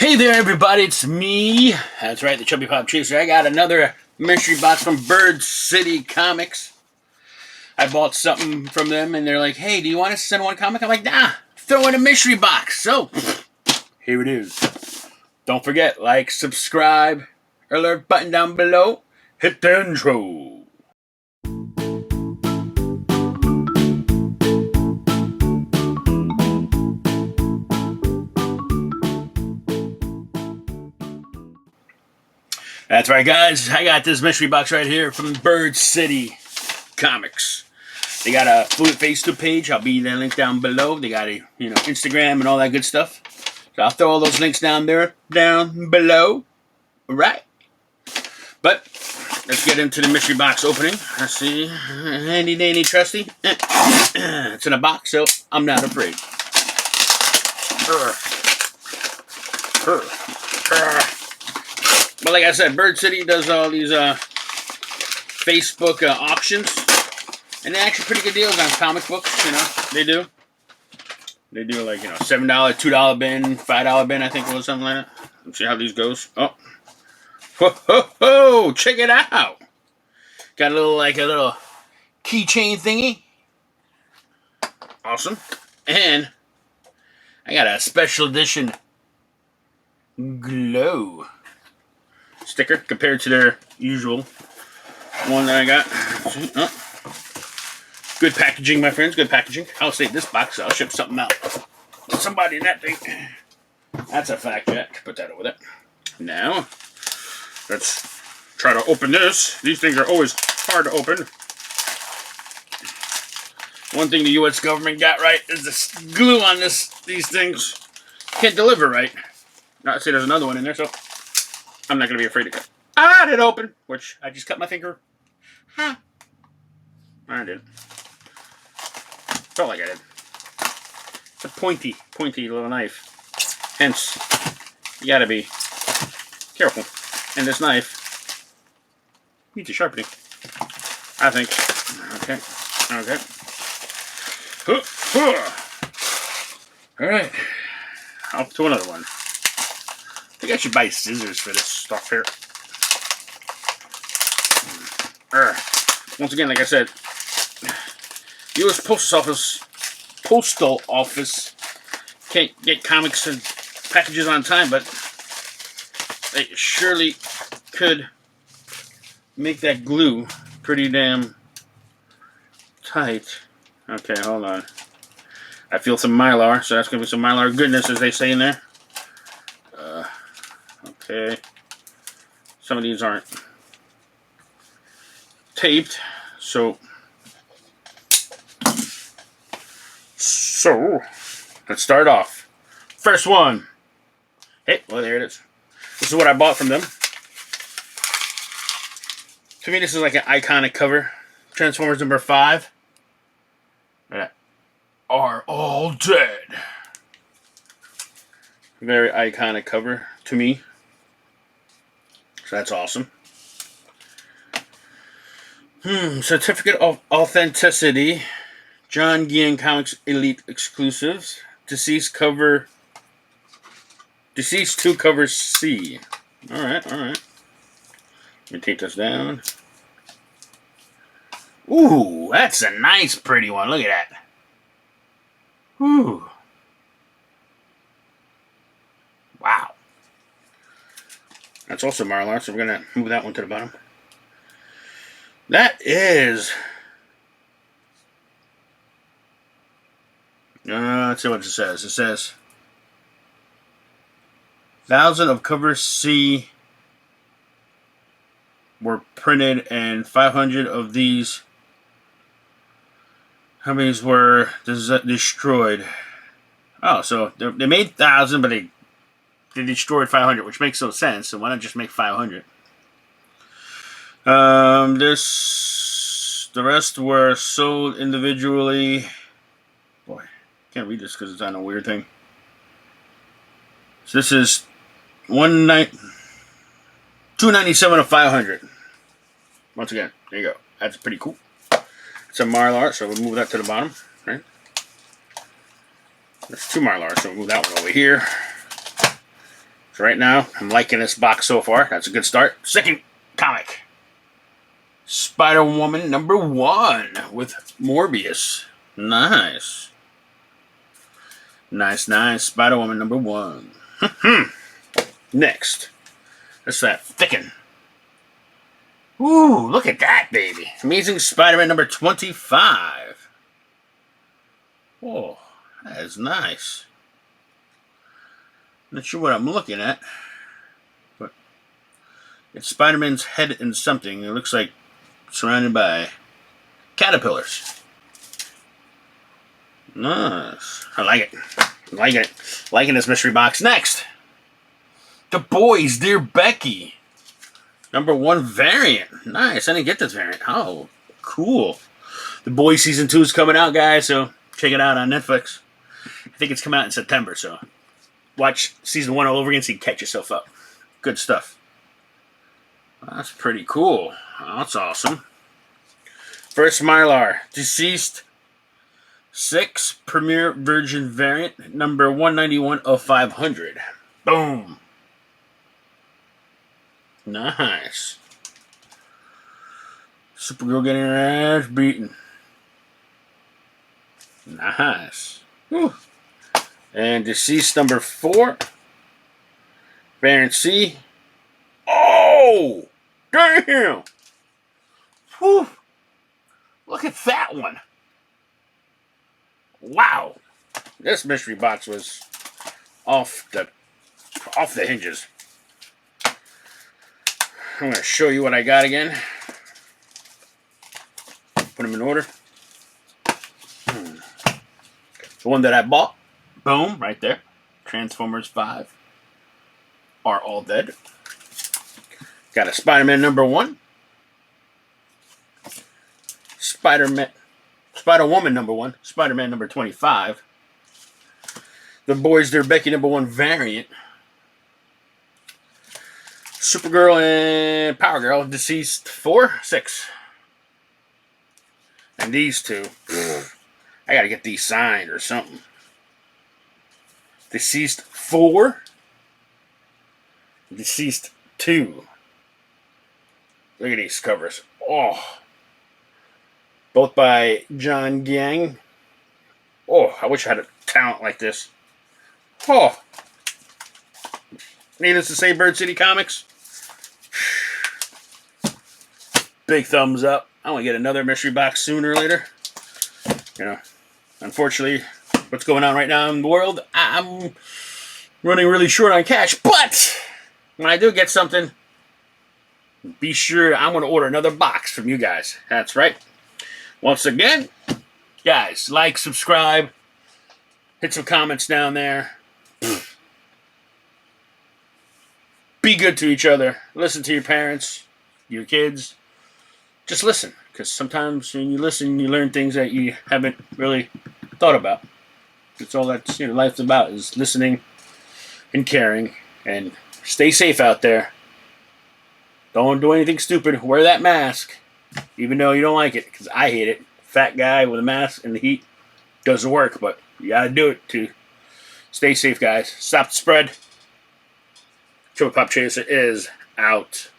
Hey there, everybody, it's me. That's right, the ChubbyPopChaser. I got another mystery box from Bird City Comics. I bought something from them, and they're like, hey, do you want us to send one comic? I'm like, nah, throw in a mystery box. So, here it is. Don't forget, like, subscribe, alert button down below. Hit the intro. That's right, guys. I got this mystery box right here from Bird City Comics. They got a Facebook page. I'll be the link down below. They got a Instagram and all that good stuff. So I'll throw all those links down there, down below. All right. But let's get into the mystery box opening. Let's see. Handy dandy trusty. It's in a box, so I'm not afraid. But like I said, Bird City does all these Facebook auctions, and they're actually pretty good deals on comic books. They do. They do like $7, $2 bin, $5 bin. I think it was something like that. Let's see how these goes. Oh, ho ho ho! Check it out. Got a little keychain thingy. Awesome. And I got a special edition glow sticker compared to their usual one that I got. Oh. Good packaging, my friends. Good packaging. I'll save this box. I'll ship something out to somebody in that thing. That's a fact, Jack. Put that over there. Now, let's try to open this. These things are always hard to open. One thing the U.S. government got right is the glue on these things can't deliver right. Not to say there's another one in there, so I'm not going to be afraid to cut. I did open, which I just cut my finger. Huh. I didn't. Felt like I did. It's a pointy little knife. Hence, you got to be careful. And this knife needs a sharpening, I think. Okay. All right. Up to another one. I think I should buy scissors for this stuff here. Once again, like I said, U.S. Postal Office can't get comics and packages on time, but they surely could make that glue pretty damn tight. Okay, hold on. I feel some Mylar, so that's going to be some Mylar goodness, as they say in there. Okay. Some of these aren't taped, so let's start off. First one. Hey, well, there it is. This is what I bought from them. To me, this is like an iconic cover. Transformers number 5. Are all dead. Very iconic cover to me. So that's awesome. Certificate of Authenticity. John Guillen Comics Elite Exclusives. Deceased 2 cover C. Alright. Let me take this down. Ooh, that's a nice pretty one. Look at that. Ooh. Wow. That's also Mylar, so we're going to move that one to the bottom. That is... let's see what it says. It says 1,000 of cover C were printed and 500 of these. How many were destroyed? Oh, so they made 1,000, but they destroyed 500, which makes no sense. So why not just make 500? The rest were sold individually. Boy, can't read this because it's on a weird thing. So this is 297 of 500. Once again, there you go. That's pretty cool. It's a Mylar, so we'll move that to the bottom. Right? There's 2 Mylar, so we'll move that one over here. So right now, I'm liking this box so far. That's a good start. Second comic. Spider-Woman #1 with Morbius. Nice. Nice, nice. Spider-Woman #1. Next. That's that thicken. Ooh, look at that, baby. Amazing Spider-Man #25. Oh, that is nice. Not sure what I'm looking at, but it's Spider-Man's head in something. It looks like surrounded by caterpillars. Nice. I like it. I like it. Liking this mystery box. Next. The Boys, Dear Becky. #1 variant. Nice. I didn't get this variant. Oh, cool. The Boys Season 2 is coming out, guys, so check it out on Netflix. I think it's coming out in September, so watch Season 1 all over again so you can catch yourself up. Good stuff. That's pretty cool. That's awesome. First Mylar. Deceased 6 Premier Virgin variant. Number 191 of 500. Boom. Nice. Supergirl getting her ass beaten. Nice. Whew. And Deceased #4. Variant C. Oh! Damn! Whew. Look at that one. Wow. This mystery box was off the hinges. I'm going to show you what I got again. Put them in order. The one that I bought. Boom, right there. Transformers 5 are all dead. Got a Spider-Man #1. Spider-Woman #1. Spider-Man #25. The Boys, Dear Becky #1 variant. Supergirl and Power Girl, Deceased 4, 6. And these two, I gotta get these signed or something. Deceased 4, Deceased 2. Look at these covers. Oh. Both by John Gang. Oh, I wish I had a talent like this. Oh. Needless to say, Bird City Comics. Big thumbs up. I want to get another mystery box sooner or later. You know, unfortunately, what's going on right now in the world, I'm running really short on cash. But when I do get something, be sure I'm going to order another box from you guys. That's right. Once again, guys, like, subscribe, hit some comments down there. Be good to each other. Listen to your parents, your kids. Just listen, because sometimes when you listen, you learn things that you haven't really thought about. That's all that life's about, is listening and caring. And stay safe out there. Don't do anything stupid. Wear that mask, even though you don't like it, because I hate it. Fat guy with a mask in the heat doesn't work, but you got to do it to stay safe, guys. Stop the spread. ChubbyPopChaser is out.